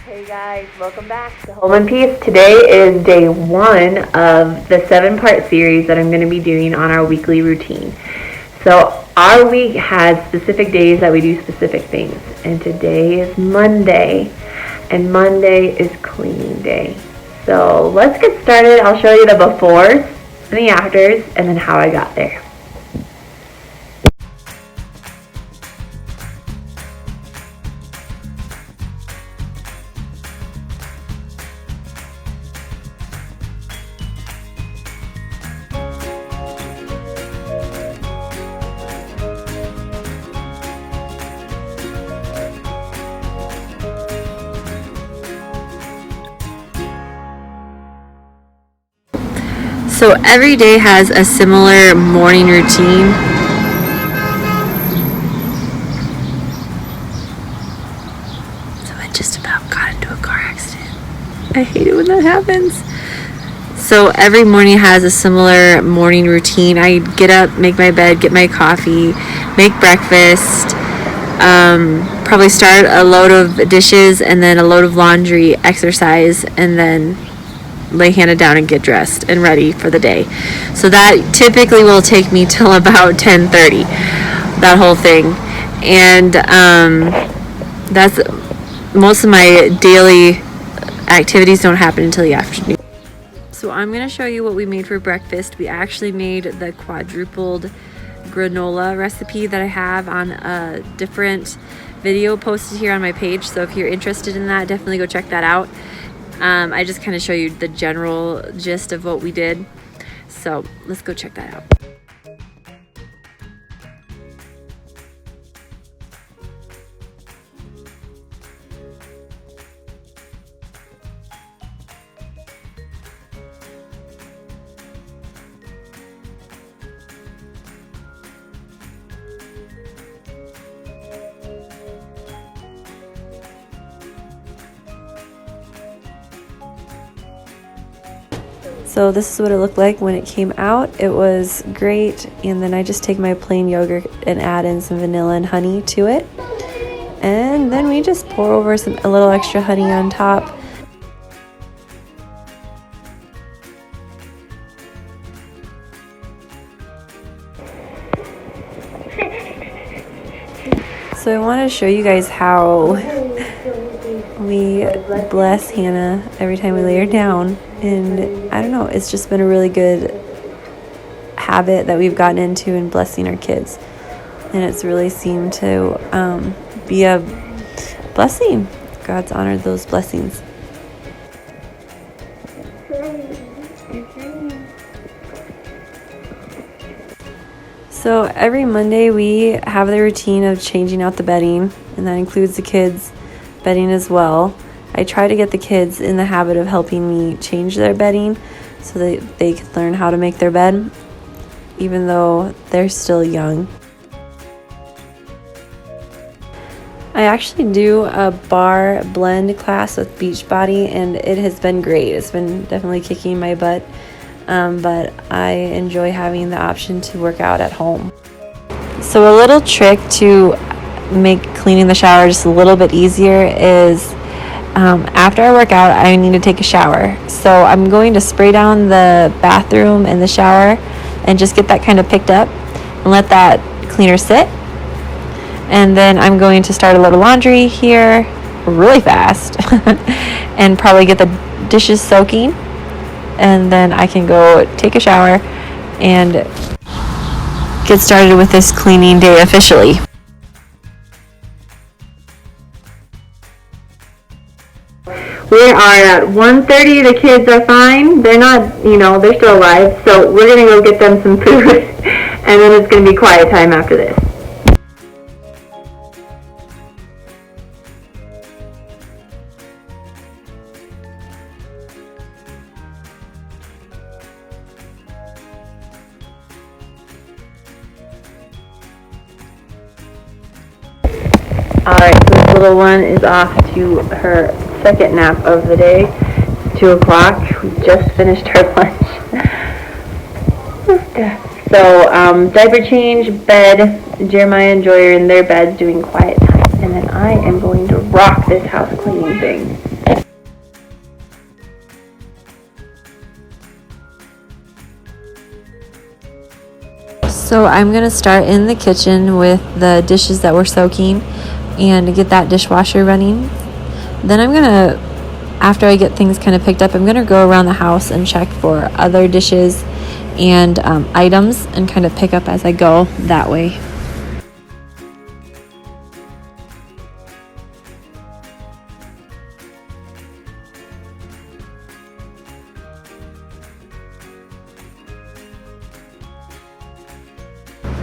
Hey guys, welcome back to Home in Peace. Today is day 1 of the 7-part series that I'm going to be doing on our weekly routine. So our week has specific days that we do specific things, and today is Monday, and Monday is cleaning day. So let's get started. I'll show you the befores and the afters, and then how I got there. So every day has a similar morning routine. So I just about got into a car accident. I hate it when that happens. So every morning has a similar morning routine. I get up, make my bed, get my coffee, make breakfast, probably start a load of dishes and then a load of laundry, exercise, and then lay Hannah down and get dressed and ready for the day. So that typically will take me till about 10:30, that whole thing. And that's most of my daily activities don't happen until the afternoon. So I'm going to show you what we made for breakfast. We actually made the quadrupled granola recipe that I have on a different video posted here on my page. So if you're interested in that, definitely go check that out. I just kind of show you the general gist of what we did. So let's go check that out. So this is what it looked like when it came out. It was great, and then I just take my plain yogurt and add in some vanilla and honey to it, and then we just pour over a little extra honey on top. So I want to show you guys how we bless Hannah every time we lay her down. And I don't know, it's just been a really good habit that we've gotten into in blessing our kids. And it's really seemed to be a blessing. God's honored those blessings. So every Monday we have the routine of changing out the bedding, and that includes the kids' bedding as well. I try to get the kids in the habit of helping me change their bedding so that they can learn how to make their bed, even though they're still young. I actually do a bar blend class with Beachbody, and it has been great. It's been definitely kicking my butt, but I enjoy having the option to work out at home. So a little trick to make cleaning the shower just a little bit easier is after I work out, I need to take a shower. So I'm going to spray down the bathroom and the shower and just get that kind of picked up and let that cleaner sit. And then I'm going to start a load of laundry here really fast and probably get the dishes soaking. And then I can go take a shower and get started with this cleaning day officially. We are at 1:30. The kids are fine. They're not, they're still alive. So we're going to go get them some food, and then it's going to be quiet time after this. Alright, so this little one is off to her second nap of the day. It's 2 o'clock. We just finished our lunch. So, diaper change, bed. Jeremiah and Joy are in their beds doing quiet time. And then I am going to rock this house cleaning thing. So I'm going to start in the kitchen with the dishes that we're soaking and get that dishwasher running. Then I'm going to, after I get things kind of picked up, I'm going to go around the house and check for other dishes and items and kind of pick up as I go that way.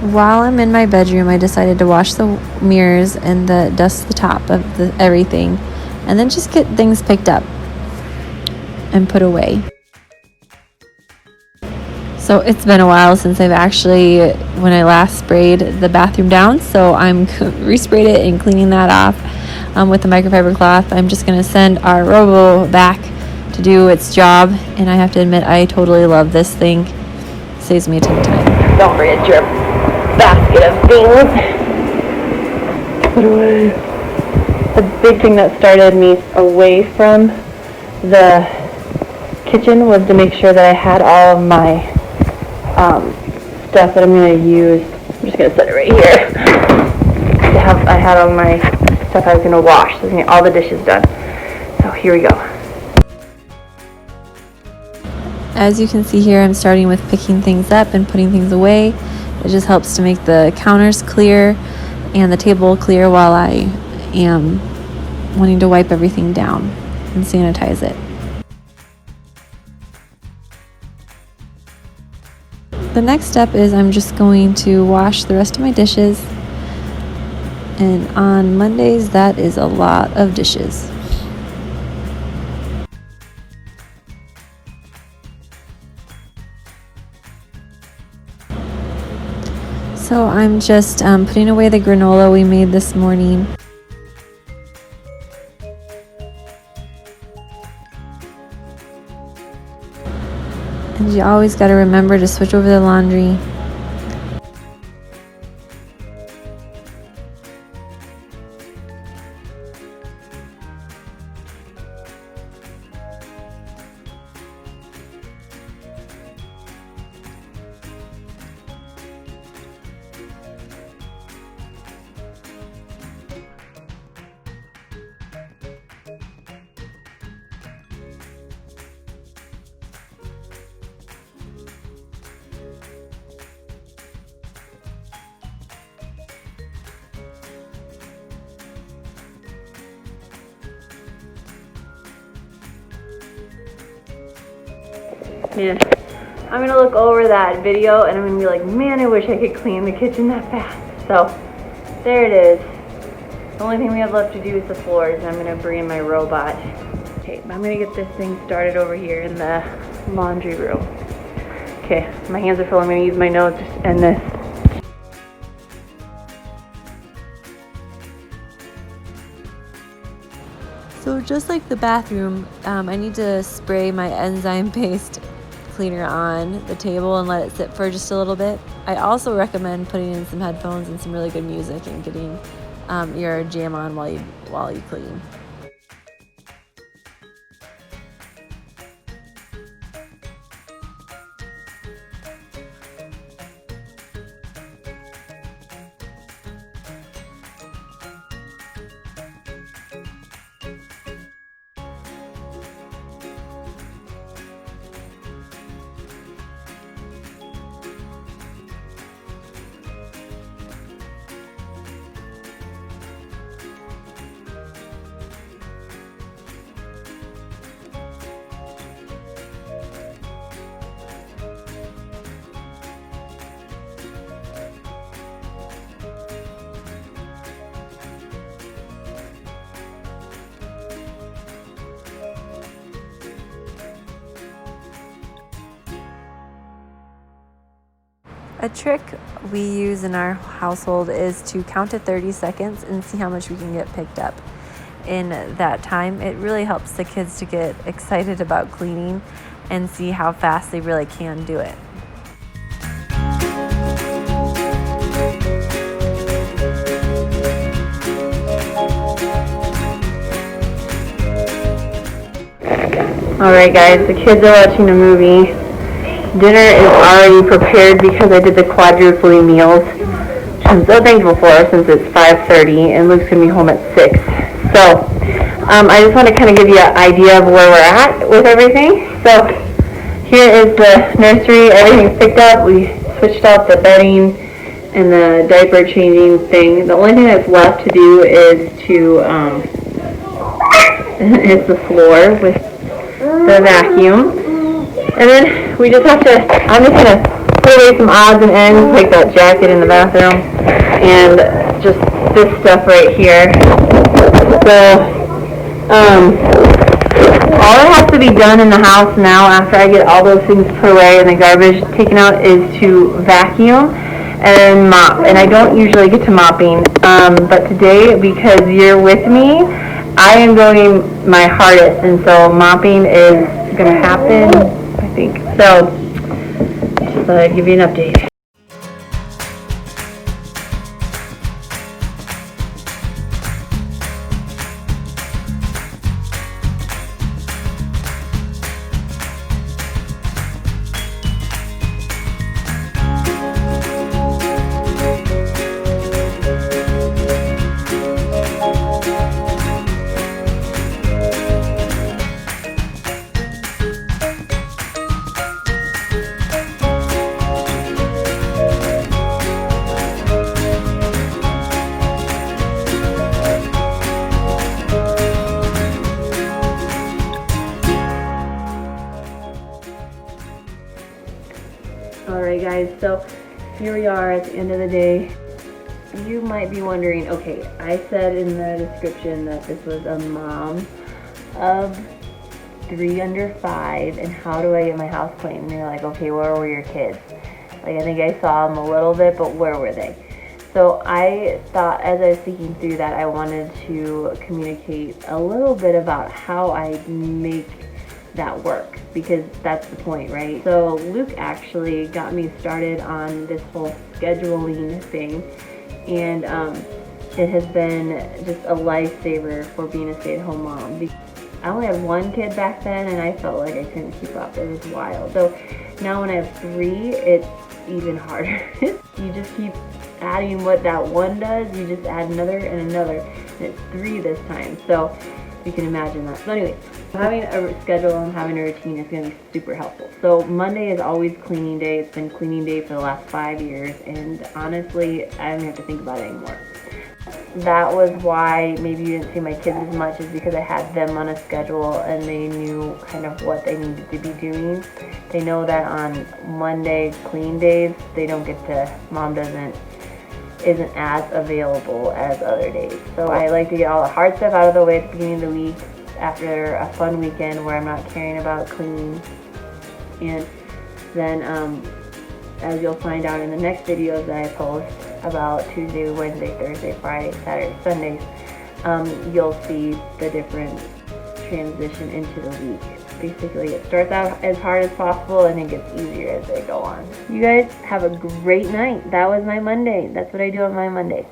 While I'm in my bedroom, I decided to wash the mirrors and dust the top of everything, and then just get things picked up and put away. So it's been a while since I've actually, when I last sprayed the bathroom down, so I'm resprayed it and cleaning that off with the microfiber cloth. I'm just going to send our Robo back to do its job, and I have to admit I totally love this thing. It saves me a ton of time. Don't forget your basket of things. Put away. The big thing that started me away from the kitchen was to make sure that I had all of my stuff that I'm going to use. I'm just going to set it right here. I had all my stuff I was going to wash. So I was going to get all the dishes done. So here we go. As you can see here, I'm starting with picking things up and putting things away. It just helps to make the counters clear and the table clear while I am wanting to wipe everything down and sanitize it. The next step is I'm just going to wash the rest of my dishes. And on Mondays, that is a lot of dishes. So I'm just putting away the granola we made this morning. And you always got to remember to switch over the laundry. Man, I'm going to look over that video and I'm going to be like, man, I wish I could clean the kitchen that fast. So, there it is. The only thing we have left to do is the floors, and I'm going to bring in my robot. Okay, I'm going to get this thing started over here in the laundry room. Okay, my hands are full. I'm going to use my nose to end this. So just like the bathroom, I need to spray my enzyme paste cleaner on the table and let it sit for just a little bit. I also recommend putting in some headphones and some really good music and getting your jam on while you clean. A trick we use in our household is to count to 30 seconds and see how much we can get picked up in that time. It really helps the kids to get excited about cleaning and see how fast they really can do it. Alright guys, the kids are watching a movie. Dinner is already prepared because I did the quadruple meals, which I'm so thankful for since it's 5:30 and Luke's going to be home at 6. So, I just want to kind of give you an idea of where we're at with everything. So, here is the nursery. Everything's picked up. We switched out the bedding and the diaper changing thing. The only thing that's left to do is to, is the floor with the vacuum. And then we just have to, I'm just going to put away some odds and ends, like that jacket in the bathroom, and just this stuff right here. So, all that has to be done in the house now after I get all those things put away and the garbage taken out is to vacuum and mop. And I don't usually get to mopping, but today, because you're with me, I am going my hardest, and so mopping is going to happen, I think. So, just thought I'd give you an update. Alright guys, so here we are at the end of the day. You might be wondering, okay, I said in the description that this was a mom of 3 under 5, and how do I get my house clean? And you're like, okay, where were your kids? Like, I think I saw them a little bit, but where were they? So I thought, as I was thinking through that, I wanted to communicate a little bit about how I make that work, because that's the point, right? So Luke actually got me started on this whole scheduling thing, and it has been just a lifesaver for being a stay-at-home mom. I only had 1 kid back then, and I felt like I couldn't keep up. It was wild. So now when I have 3, it's even harder. You just keep adding what that 1 does. You just add another and another, and it's 3 this time. So you can imagine that. So anyways, having a schedule and having a routine is going to be super helpful. So Monday is always cleaning day. It's been cleaning day for the last 5 years, and honestly, I don't have to think about it anymore. That was why maybe you didn't see my kids as much, is because I had them on a schedule and they knew kind of what they needed to be doing. They know that on Monday clean days, they don't get to, mom isn't as available as other days. So I like to get all the hard stuff out of the way at the beginning of the week after a fun weekend where I'm not caring about cleaning. And then as you'll find out in the next videos that I post about Tuesday, Wednesday, Thursday, Friday, Saturday, Sundays, you'll see the different transition into the week. Basically, it starts out as hard as possible and it gets easier as they go on. You guys have a great night. That was my Monday. That's what I do on my Monday.